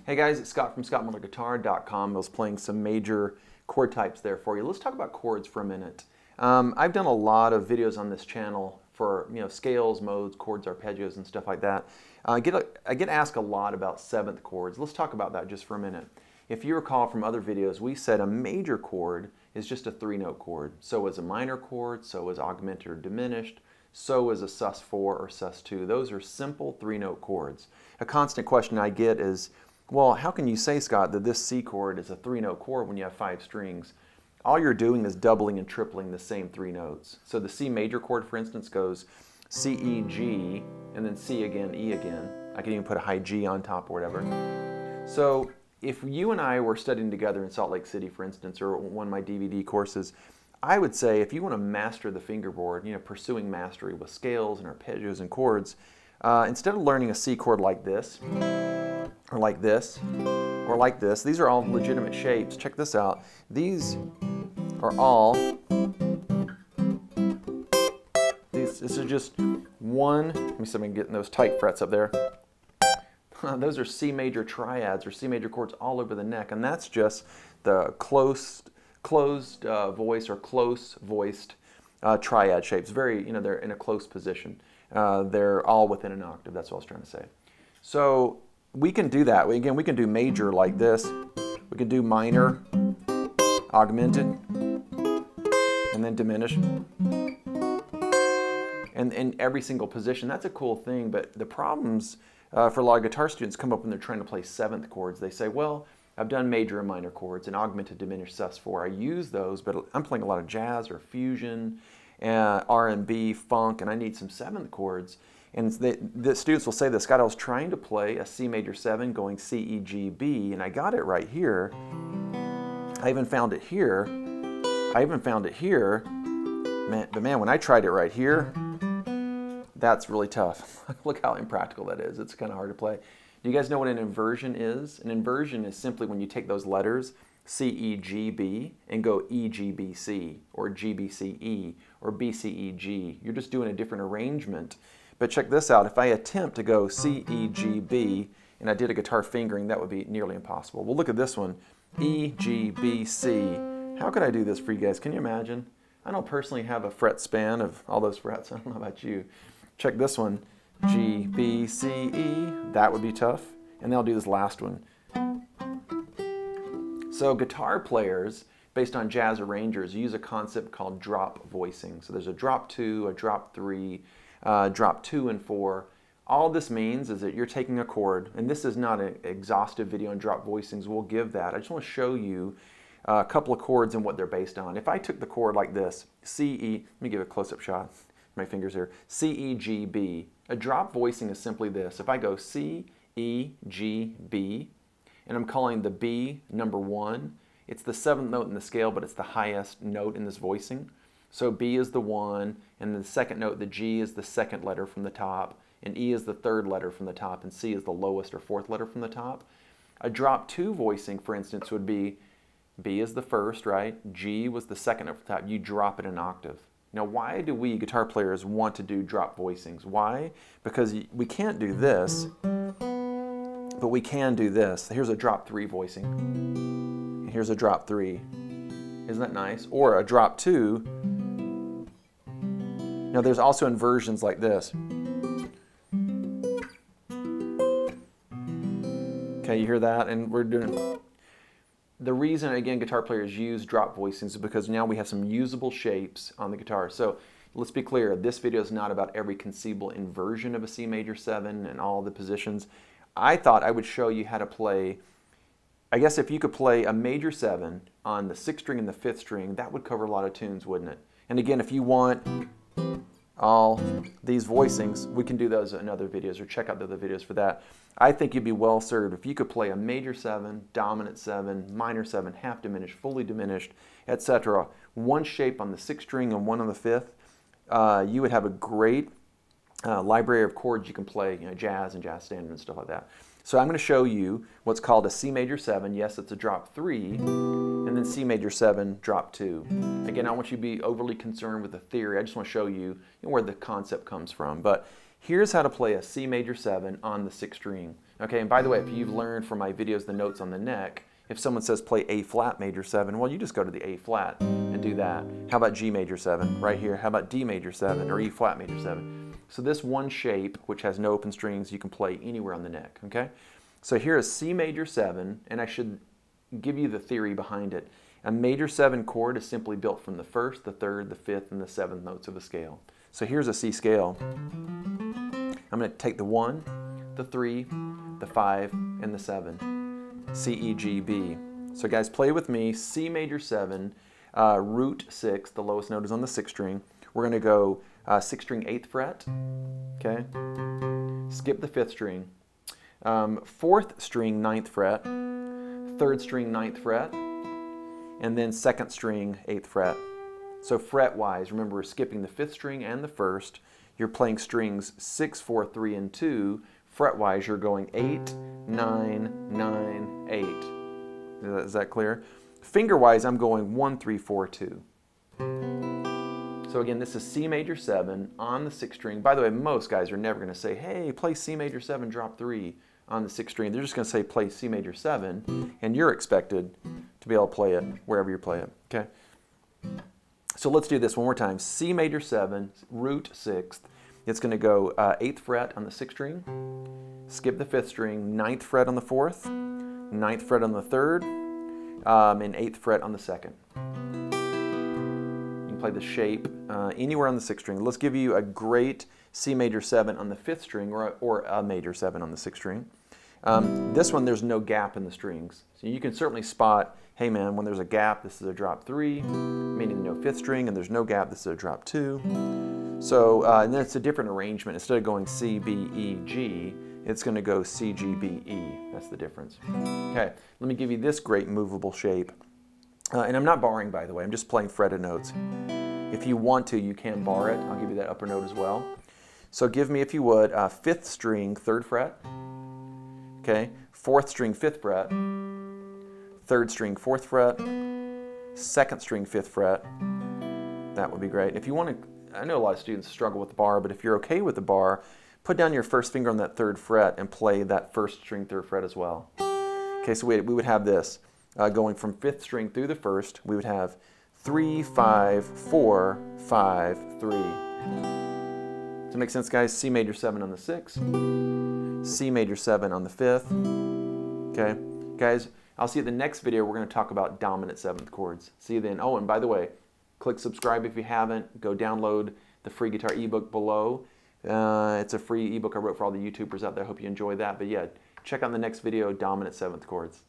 Hey guys, it's Scott from ScottMillerGuitar.com. I was playing some major chord types there for you. Let's talk about chords for a minute. I've done a lot of videos on this channel for scales, modes, chords, arpeggios, and stuff like that. I get asked a lot about seventh chords. Let's talk about that just for a minute. If you recall from other videos, we said a major chord is just a three-note chord. So is a minor chord, so is augmented or diminished, so is a sus4 or sus2. Those are simple three-note chords. A constant question I get is, well, how can you say, Scott, that this C chord is a three-note chord when you have 5 strings? All you're doing is doubling and tripling the same 3 notes. So the C major chord, for instance, goes C, E, G, and then C again, E again. I can even put a high G on top or whatever. So if you and I were studying together in Salt Lake City, for instance, or one of my DVD courses, I would say if you want to master the fingerboard, pursuing mastery with scales and arpeggios and chords, instead of learning a C chord like this, or like this, or like this, these are all legitimate shapes. Check this out. These are all, this is just one, let me see if I can get those tight frets up there. Those are C major triads or C major chords all over the neck, and that's just the closed voice or close voiced triad shapes. Very, they're in a close position. They're all within an octave. That's what I was trying to say. So we can do that. Again, we can do major like this. We can do minor, augmented, and then diminished. And in every single position. That's a cool thing, but the problems for a lot of guitar students come up when they're trying to play seventh chords. They say, well, I've done major and minor chords and augmented, diminished, sus4. I use those, but I'm playing a lot of jazz or fusion, R&B, funk, and I need some seventh chords. And the students will say this, Scott, I was trying to play a C major 7 going C, E, G, B, and I got it right here. I even found it here. I even found it here. But man, when I tried it right here, that's really tough. Look how impractical that is. It's kind of hard to play. Do you guys know what an inversion is? An inversion is simply when you take those letters, C, E, G, B, and go E, G, B, C, or G, B, C, E, or B, C, E, G. You're just doing a different arrangement. But check this out. If I attempt to go C, E, G, B, and I did a guitar fingering, that would be nearly impossible. Well, look at this one. E, G, B, C. How could I do this for you guys? Can you imagine? I don't personally have a fret span of all those frets. I don't know about you. Check this one. G, B, C, E. That would be tough. And then I'll do this last one. So guitar players, based on jazz arrangers, use a concept called drop voicing. So there's a drop 2, a drop 3, drop 2 and 4. All this means is that you're taking a chord, and this is not an exhaustive video on drop voicings. We'll give that. I just want to show you a couple of chords and what they're based on. If I took the chord like this, C, E, let me give a close-up shot. My fingers here. C, E, G, B. A drop voicing is simply this. If I go C, E, G, B, and I'm calling the B number 1, it's the 7th note in the scale, but it's the highest note in this voicing. So B is the 1, and the second note, the G, is the 2nd letter from the top, and E is the 3rd letter from the top, and C is the lowest or 4th letter from the top. A drop 2 voicing, for instance, would be B is the 1st, right? G was the 2nd note from the top. You drop it an octave. Now, why do we guitar players want to do drop voicings? Why? Because we can't do this, but we can do this. Here's a drop 3 voicing. Here's a drop 3. Isn't that nice? Or a drop 2. Now, there's also inversions like this. Okay, you hear that? And we're doing... The reason, again, guitar players use drop voicings is because now we have some usable shapes on the guitar. So let's be clear, this video is not about every conceivable inversion of a C major 7 and all the positions. I thought I would show you how to play, I guess if you could play a major 7 on the 6th string and the 5th string, that would cover a lot of tunes, wouldn't it? And again, if you want all these voicings, we can do those in other videos, or check out the other videos for that. I think you'd be well served if you could play a major 7, dominant 7, minor 7, half diminished, fully diminished, etc. One shape on the 6th string and one on the 5th. You would have a great library of chords you can play, jazz and jazz standard and stuff like that. So I'm going to show you what's called a C major 7. Yes, it's a drop 3, and then C major 7, drop 2. Again, I don't want you to be overly concerned with the theory. I just want to show you where the concept comes from. But here's how to play a C major 7 on the 6th string. Okay, and by the way, if you've learned from my videos the notes on the neck, if someone says play A flat major 7, well, you just go to the A flat and do that. How about G major 7 right here? How about D major 7 or E flat major 7? So this one shape, which has no open strings, you can play anywhere on the neck, okay? So here is C major 7, and I should give you the theory behind it. A major 7 chord is simply built from the 1st, the 3rd, the 5th, and the 7th notes of a scale. So here's a C scale. I'm going to take the 1, the 3, the 5, and the 7. C, E, G, B. So guys, play with me. C major 7, root 6, the lowest note is on the 6th string. We're going to go 6th string 8th fret, okay? Skip the 5th string. 4th string 9th fret, 3rd string 9th fret, and then 2nd string 8th fret. So fret-wise, remember we're skipping the 5th string and the 1st. You're playing strings 6, 4, 3, and 2. Fret-wise, you're going 8, 9, 9, 8. Is that clear? Finger-wise, I'm going 1, 3, 4, 2. So again, this is C major 7 on the 6th string. By the way, most guys are never going to say, hey, play C major 7, drop 3 on the 6th string. They're just going to say play C major 7, and you're expected to be able to play it wherever you play it, okay? So let's do this one more time. C major 7, root 6th. It's going to go 8th fret on the 6th string, skip the 5th string, 9th fret on the 4th, 9th fret on the 3rd, and 8th fret on the 2nd. You can play the shape anywhere on the 6th string. Let's give you a great C major 7 on the 5th string or a major 7 on the 6th string. This one, there's no gap in the strings. So you can certainly spot, hey man, when there's a gap, this is a drop 3, meaning no 5th string, and there's no gap, this is a drop 2. So, and then it's a different arrangement. Instead of going C, B, E, G, it's going to go C, G, B, E. That's the difference. Okay, let me give you this great movable shape. And I'm not barring, by the way. I'm just playing fretted notes. If you want to, you can bar it. I'll give you that upper note as well. So give me, if you would, 5th string, 3rd fret. Okay, 4th string, 5th fret. 3rd string, 4th fret. 2nd string, 5th fret. That would be great. If you want to, I know a lot of students struggle with the bar, but if you're okay with the bar, put down your first finger on that 3rd fret and play that 1st string 3rd fret as well. Okay, so we would have this going from 5th string through the 1st. We would have 3, 5, 4, 5, 3. Does that make sense, guys? C major 7 on the 6th, C major 7 on the 5th. Okay, guys, I'll see you at the next video. We're going to talk about dominant 7th chords. See you then. Oh, and by the way, click subscribe if you haven't. Go download the free guitar ebook below. It's a free ebook I wrote for all the YouTubers out there. I hope you enjoy that. But yeah, check out the next video, Dominant 7th Chords.